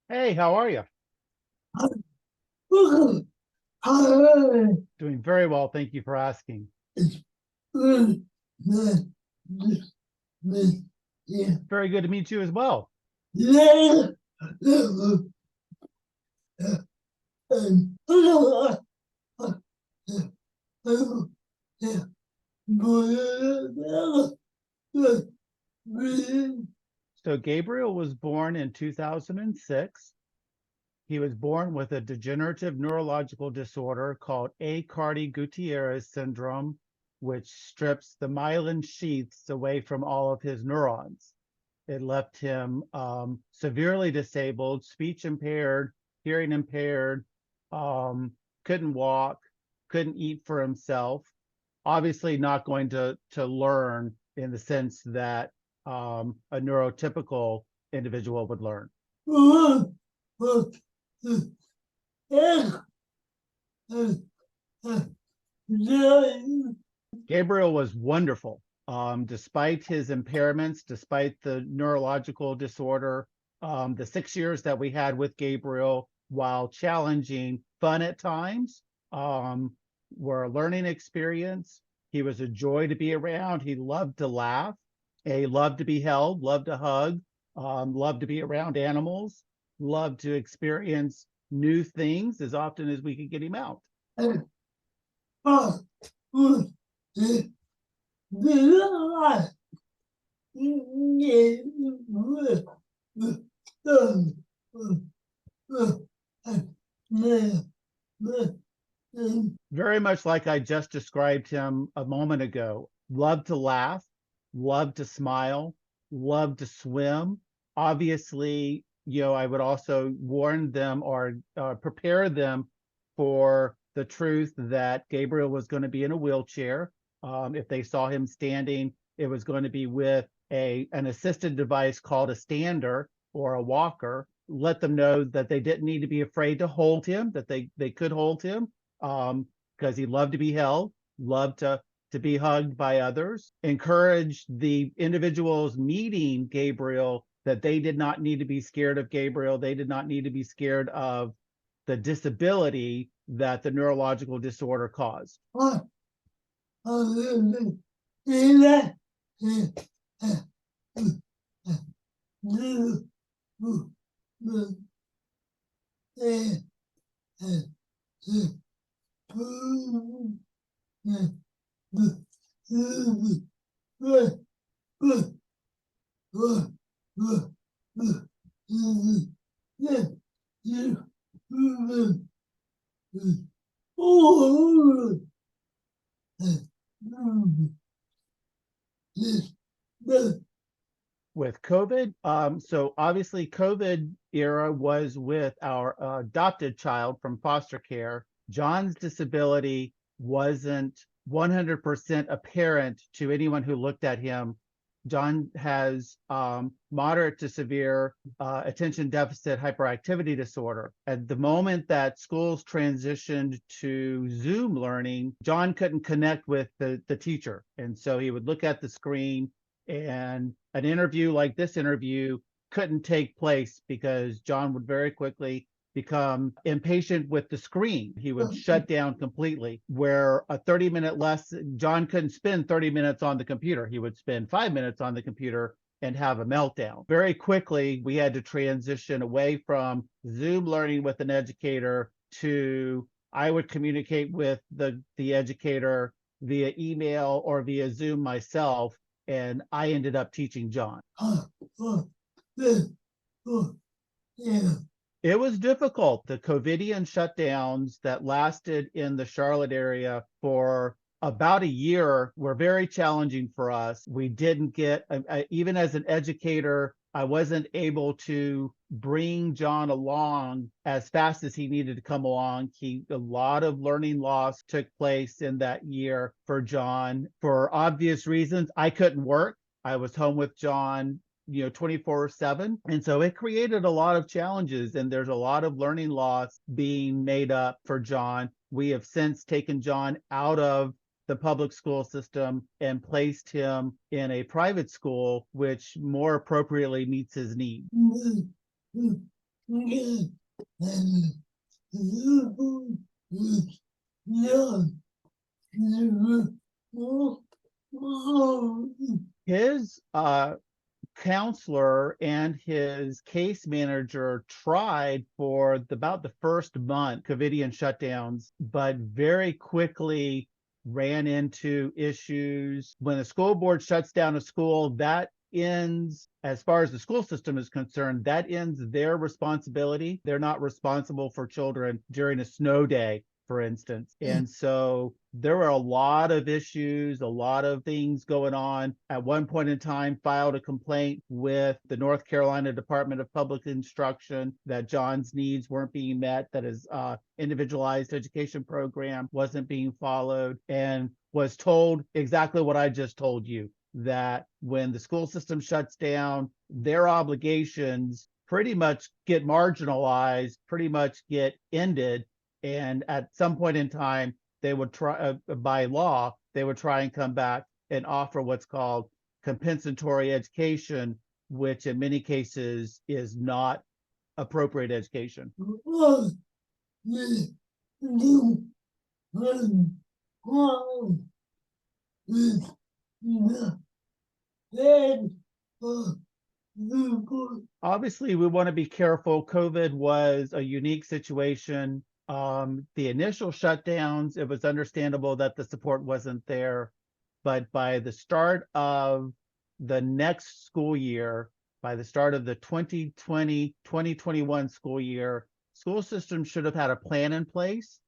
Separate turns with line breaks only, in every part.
Hey, how are you? Doing very well. Thank you for asking. Very good to meet you as well. So Gabriel was born in 2006. He was born with a degenerative neurological disorder called Aicardi-Goutières syndrome, which strips the myelin sheaths away from all of his neurons. It left him severely disabled, speech impaired, hearing impaired, couldn't walk, couldn't eat for himself. Obviously not going to learn in the sense that a neurotypical individual would learn. Gabriel was wonderful. Despite his impairments, despite the neurological disorder, the 6 years that we had with Gabriel, while challenging, fun at times, were a learning experience. He was a joy to be around. He loved to laugh. He loved to be held, loved to hug, loved to be around animals, loved to experience new things as often as we could get him out. Very much like I just described him a moment ago. Loved to laugh, loved to smile, loved to swim. Obviously, I would also warn them or prepare them for the truth that Gabriel was going to be in a wheelchair. If they saw him standing, it was going to be with an assisted device called a stander or a walker. Let them know that they didn't need to be afraid to hold him, that they could hold him, because he loved to be held, loved to be hugged by others. Encourage the individuals meeting Gabriel that they did not need to be scared of Gabriel. They did not need to be scared of the disability that the neurological disorder caused. With COVID, so obviously COVID era was with our adopted child from foster care. John's disability wasn't 100% apparent to anyone who looked at him. John has moderate to severe attention deficit hyperactivity disorder. At the moment that schools transitioned to Zoom learning, John couldn't connect with the teacher. And so he would look at the screen, and an interview like this interview couldn't take place because John would very quickly become impatient with the screen. He would shut down completely. Where a 30-minute lesson, John couldn't spend 30 minutes on the computer. He would spend 5 minutes on the computer and have a meltdown. Very quickly, we had to transition away from Zoom learning with an educator to I would communicate with the educator via email or via Zoom myself, and I ended up teaching John. It was difficult. The COVIDian shutdowns that lasted in the Charlotte area for about a year were very challenging for us. We didn't get, even as an educator, I wasn't able to bring John along as fast as he needed to come along. A lot of learning loss took place in that year for John. For obvious reasons, I couldn't work. I was home with John 24/7. And so it created a lot of challenges, and there's a lot of learning loss being made up for John. We have since taken John out of the public school system and placed him in a private school, which more appropriately meets his needs. His counselor and his case manager tried for about the first month COVIDian shutdowns, but very quickly ran into issues. When the school board shuts down a school, that ends, as far as the school system is concerned, that ends their responsibility. They're not responsible for children during a snow day, for instance. And so there were a lot of issues, a lot of things going on. At one point in time, filed a complaint with the North Carolina Department of Public Instruction that John's needs weren't being met, that his individualized education program wasn't being followed, and was told exactly what I just told you, that when the school system shuts down, their obligations pretty much get marginalized, pretty much get ended. And at some point in time, they would try, by law, they would try and come back and offer what's called compensatory education, which in many cases is not appropriate education. Obviously, we want to be careful. COVID was a unique situation. The initial shutdowns, it was understandable that the support wasn't there. But by the start of the next school year, by the start of the 2020-2021 school year, school systems should have had a plan in place.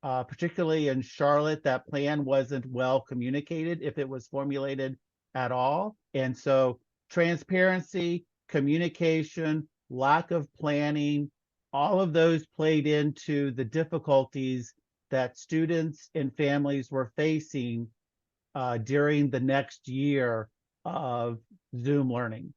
Particularly in Charlotte, that plan wasn't well communicated, if it was formulated at all. And so transparency, communication, lack of planning, all of those played into the difficulties that students and families were facing during the next year of Zoom learning.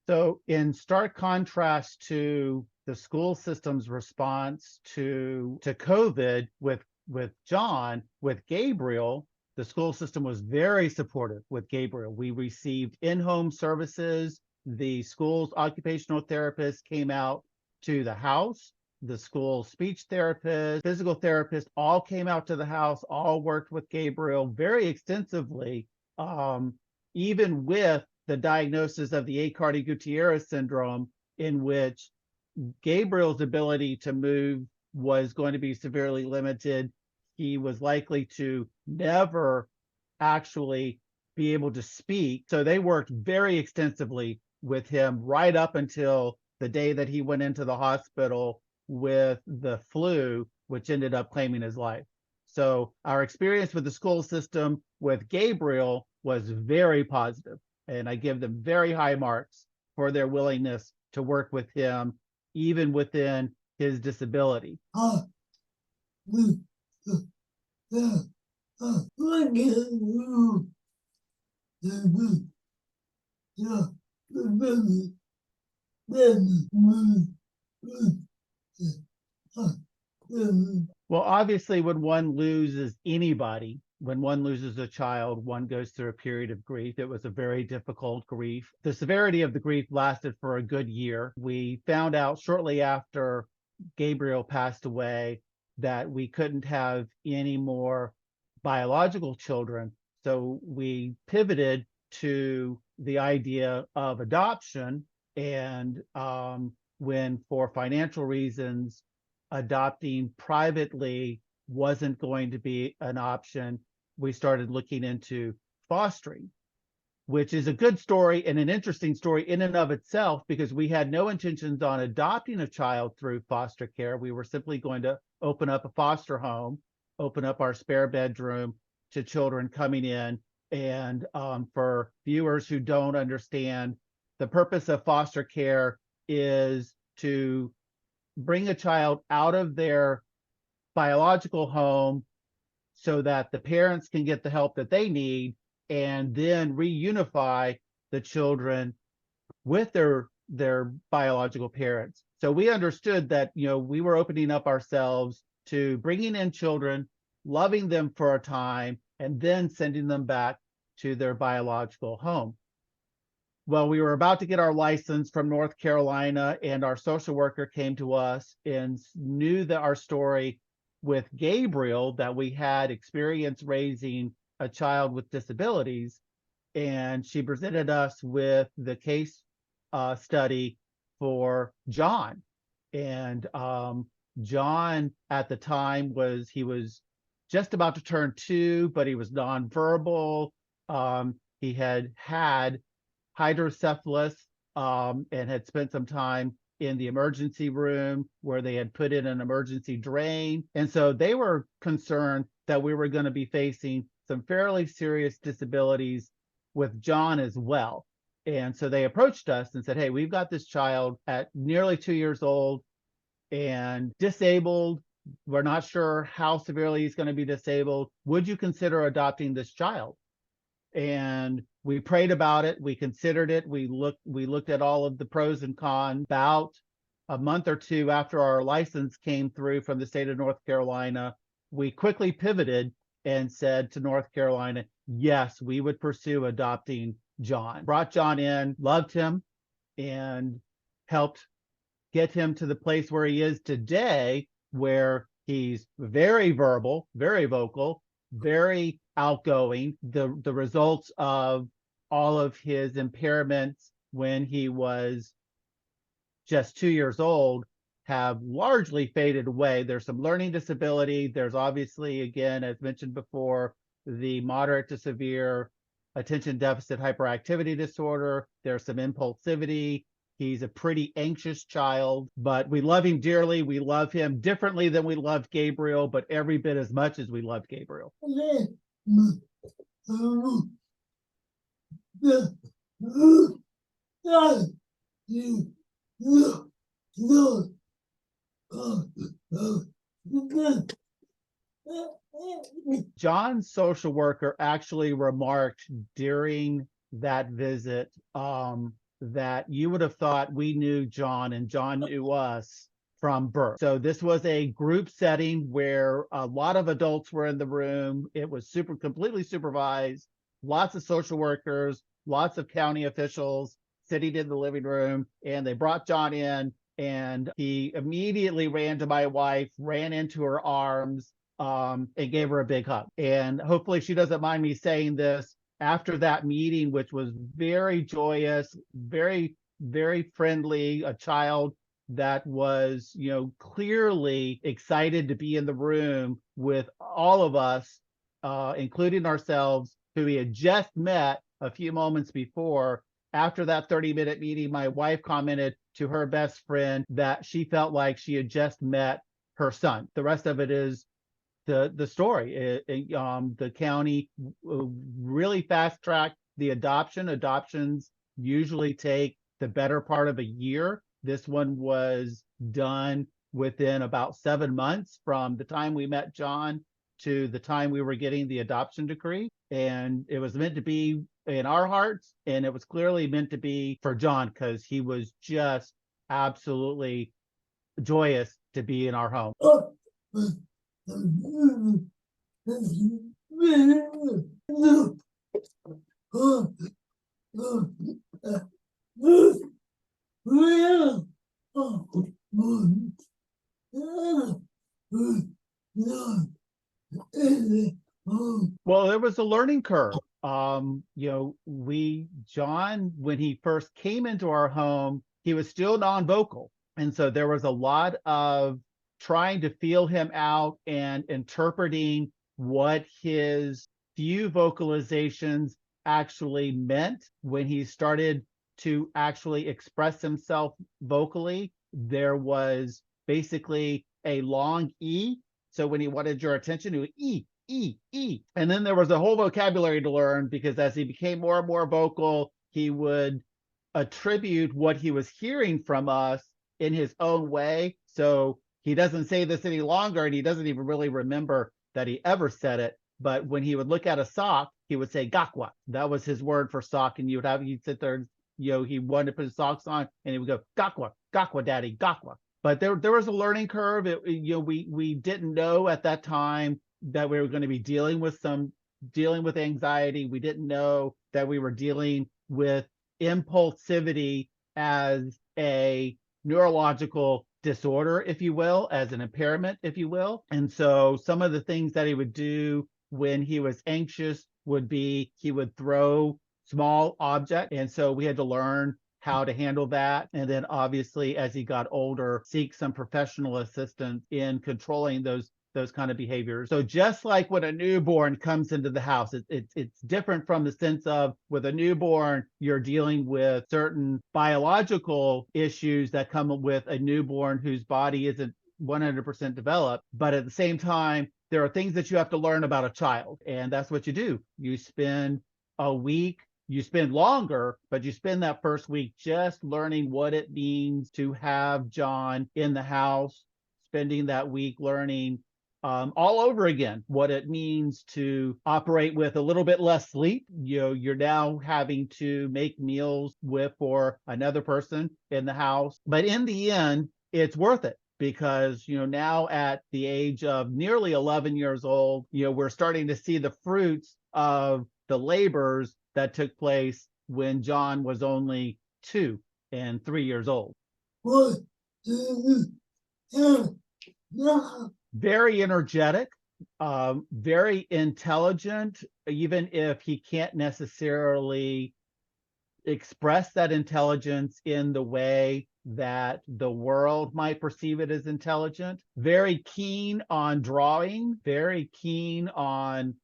So in stark contrast to the school system's response to COVID with John, with Gabriel, the school system was very supportive with Gabriel. We received in-home services. The school's occupational therapist came out to the house. The school speech therapist, physical therapist, all came out to the house, all worked with Gabriel very extensively, even with the diagnosis of the Aicardi-Goutières syndrome, in which Gabriel's ability to move was going to be severely limited. He was likely to never actually be able to speak. So they worked very extensively with him right up until the day that he went into the hospital with the flu, which ended up claiming his life. So our experience with the school system with Gabriel was very positive, and I give them very high marks for their willingness to work with him, even within his disability. Well, obviously, when one loses anybody, when one loses a child, one goes through a period of grief. It was a very difficult grief. The severity of the grief lasted for a good year. We found out shortly after Gabriel passed away that we couldn't have any more biological children. So we pivoted to the idea of adoption. And when, for financial reasons, adopting privately wasn't going to be an option, we started looking into fostering, which is a good story and an interesting story in and of itself, because we had no intentions on adopting a child through foster care. We were simply going to open up a foster home, open up our spare bedroom to children coming in. And for viewers who don't understand, the purpose of foster care is to bring a child out of their biological home so that the parents can get the help that they need and then reunify the children with their biological parents. So we understood that, we were opening up ourselves to bringing in children, loving them for a time, and then sending them back to their biological home. Well, we were about to get our license from North Carolina, and our social worker came to us and knew that our story with Gabriel, that we had experience raising a child with disabilities. And she presented us with the case study for John. And John at the time was just about to turn 2, but he was nonverbal. He had hydrocephalus and had spent some time in the emergency room where they had put in an emergency drain. And so they were concerned that we were going to be facing some fairly serious disabilities with John as well. And so they approached us and said, hey, we've got this child at nearly 2 years old and disabled. We're not sure how severely he's going to be disabled. Would you consider adopting this child? And we prayed about it. We considered it. We looked at all of the pros and cons. About a month or two after our license came through from the state of North Carolina, we quickly pivoted and said to North Carolina, yes, we would pursue adopting John. Brought John in, loved him, and helped get him to the place where he is today, where he's very verbal, very vocal, very outgoing. The results of all of his impairments when he was just 2 years old have largely faded away. There's some learning disability. There's obviously, again, as mentioned before, the moderate to severe attention deficit hyperactivity disorder. There's some impulsivity. He's a pretty anxious child, but we love him dearly. We love him differently than we loved Gabriel, but every bit as much as we loved Gabriel. John's social worker actually remarked during that visit that you would have thought we knew John and John knew us from birth. So this was a group setting where a lot of adults were in the room. It was completely supervised, lots of social workers, lots of county officials sitting in the living room, and they brought John in, and he immediately ran to my wife, ran into her arms, and gave her a big hug. And hopefully she doesn't mind me saying this, after that meeting, which was very joyous, very, very friendly, a child that was, clearly excited to be in the room with all of us, including ourselves, who he had just met a few moments before. After that 30-minute meeting, my wife commented to her best friend that she felt like she had just met her son. The rest of it is the story. The county really fast-tracked the adoption. Adoptions usually take the better part of a year. This one was done within about 7 months from the time we met John to the time we were getting the adoption decree. And it was meant to be in our hearts, and it was clearly meant to be for John, because he was just absolutely joyous to be in our home. Well, there was a learning curve. John, when he first came into our home, he was still non-vocal. And so there was a lot of trying to feel him out and interpreting what his few vocalizations actually meant. When he started to actually express himself vocally, there was basically a long E. So when he wanted your attention, he would E, E. And then there was a whole vocabulary to learn, because as he became more and more vocal, he would attribute what he was hearing from us in his own way. So he doesn't say this any longer, and he doesn't even really remember that he ever said it. But when he would look at a sock, he would say gakwa. That was his word for sock. And you'd sit there, and he wanted to put his socks on, and he would go gakwa, daddy, gakwa. But there was a learning curve. We didn't know at that time that we were going to be dealing with anxiety. We didn't know that we were dealing with impulsivity as a neurological disorder, if you will, as an impairment, if you will. And so some of the things that he would do when he was anxious would be he would throw small objects. And so we had to learn how to handle that. And then obviously, as he got older, seek some professional assistance in controlling those kind of behaviors. So just like when a newborn comes into the house, it's different from the sense of with a newborn, you're dealing with certain biological issues that come with a newborn whose body isn't 100% developed. But at the same time, there are things that you have to learn about a child. And that's what you do. You spend a week, you spend longer, but you spend that first week just learning what it means to have John in the house, spending that week learning all over again what it means to operate with a little bit less sleep. You're now having to make meals for another person in the house. But in the end, it's worth it, because now at the age of nearly 11 years old, we're starting to see the fruits of the labors that took place when John was only 2 and 3 years old. Very energetic, very intelligent, even if he can't necessarily express that intelligence in the way that the world might perceive it as intelligent. Very keen on drawing, very keen on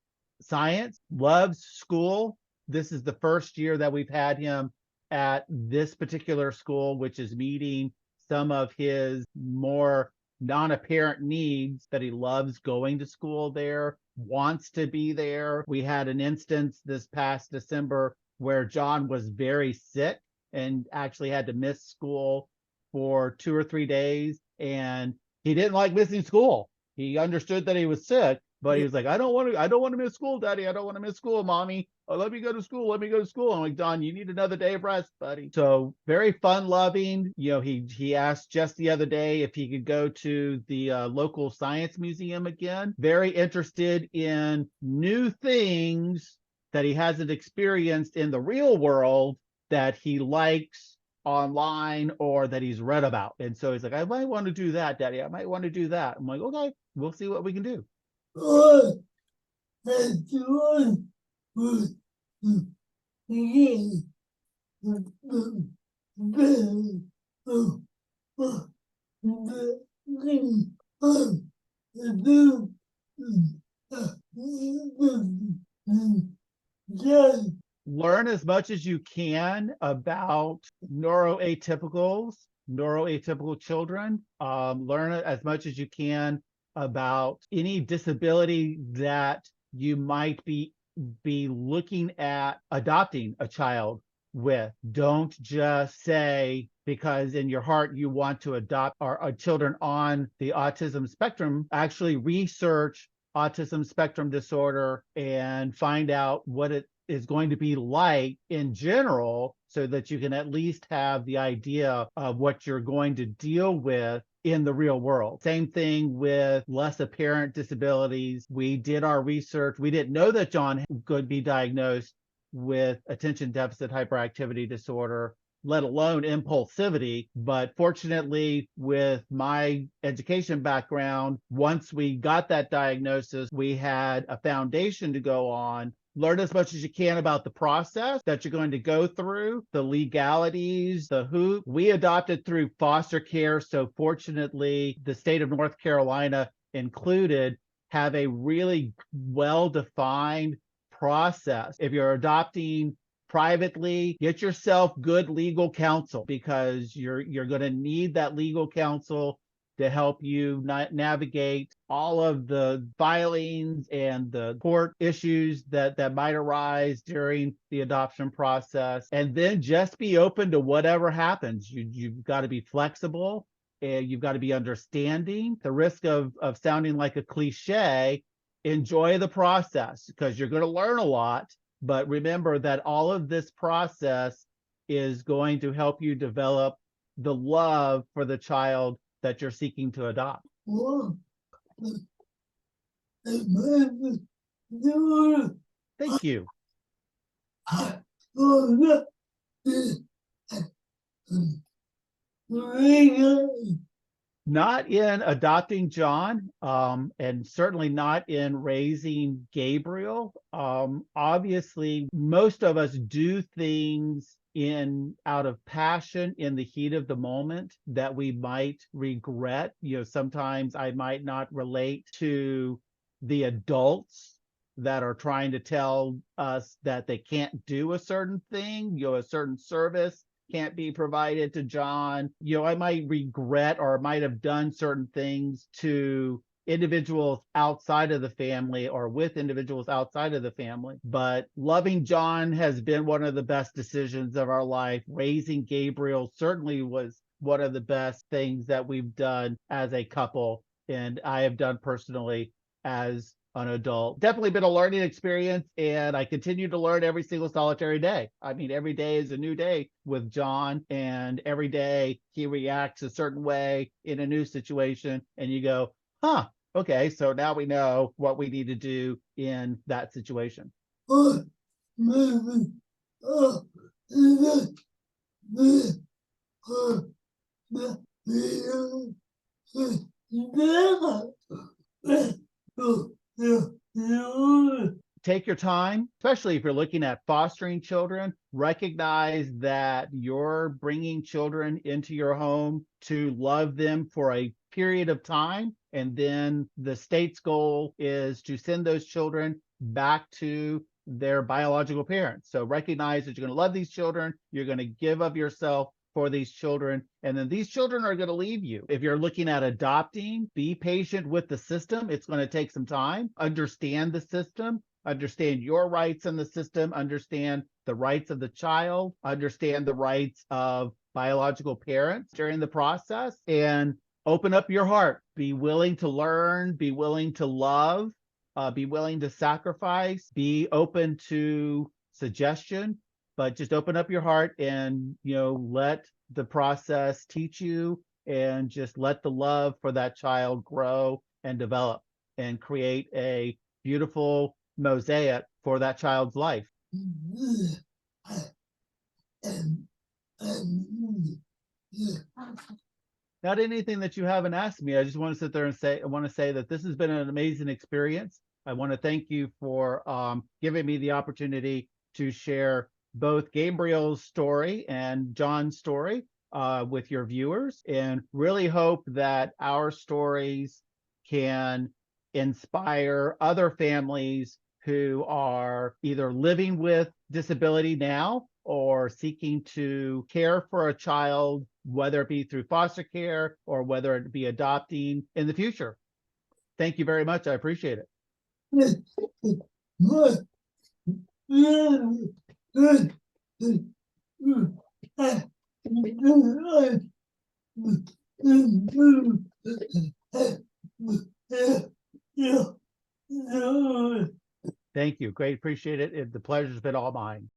science, loves school. This is the first year that we've had him at this particular school, which is meeting some of his more non-apparent needs, that he loves going to school there, wants to be there. We had an instance this past December where John was very sick and actually had to miss school for 2 or 3 days. And he didn't like missing school. He understood that he was sick, but he was like, I don't want to miss school, Daddy. I don't want to miss school, Mommy. Oh, let me go to school. I'm like, Don, you need another day of rest, buddy. So very fun loving. He asked just the other day if he could go to the local science museum again. Very interested in new things that he hasn't experienced in the real world that he likes online or that he's read about. And so he's like, I might want to do that, Daddy. I might want to do that. I'm like, okay, we'll see what we can do. Learn as much as you can about neuroatypical children. Learn as much as you can about any disability that you might be looking at adopting a child with. Don't just say, because in your heart you want to adopt our children on the autism spectrum. Actually research autism spectrum disorder and find out what it is going to be like in general, so that you can at least have the idea of what you're going to deal with in the real world. Same thing with less apparent disabilities. We did our research. We didn't know that John could be diagnosed with attention deficit hyperactivity disorder, let alone impulsivity. But fortunately, with my education background, once we got that diagnosis, we had a foundation to go on. Learn as much as you can about the process that you're going to go through, the legalities, the hoop. We adopted through foster care. So fortunately, the state of North Carolina included have a really well-defined process. If you're adopting privately, get yourself good legal counsel, because you're going to need that legal counsel to help you navigate all of the filings and the court issues that might arise during the adoption process. And then just be open to whatever happens. You've got to be flexible, and you've got to be understanding. The risk of sounding like a cliche, enjoy the process, because you're going to learn a lot. But remember that all of this process is going to help you develop the love for the child that you're seeking to adopt. Thank you. Not in adopting John, and certainly not in raising Gabriel. Obviously, most of us do things out of passion in the heat of the moment that we might regret. Sometimes I might not relate to the adults that are trying to tell us that they can't do a certain thing, a certain service can't be provided to John. I might regret or might have done certain things to individuals outside of the family or with individuals outside of the family. But loving John has been one of the best decisions of our life. Raising Gabriel certainly was one of the best things that we've done as a couple, and I have done personally as an adult. Definitely been a learning experience, and I continue to learn every single solitary day. I mean, every day is a new day with John, and every day he reacts a certain way in a new situation, and you go, okay, so now we know what we need to do in that situation. Take your time, especially if you're looking at fostering children. Recognize that you're bringing children into your home to love them for a period of time. And then the state's goal is to send those children back to their biological parents. So recognize that you're going to love these children. You're going to give of yourself for these children, and then these children are going to leave you. If you're looking at adopting, be patient with the system. It's going to take some time. Understand the system, understand your rights in the system, understand the rights of the child, understand the rights of biological parents during the process, and open up your heart. Be willing to learn, be willing to love, be willing to sacrifice, be open to suggestion. But just open up your heart and, let the process teach you, and just let the love for that child grow and develop and create a beautiful mosaic for that child's life. Not anything that you haven't asked me. I just want to sit there and say that this has been an amazing experience. I want to thank you for giving me the opportunity to share both Gabriel's story and John's story with your viewers, and really hope that our stories can inspire other families who are either living with disability now or seeking to care for a child, whether it be through foster care or whether it be adopting in the future. Thank you very much. I appreciate it. Thank you. Great. Appreciate it. The pleasure's been all mine.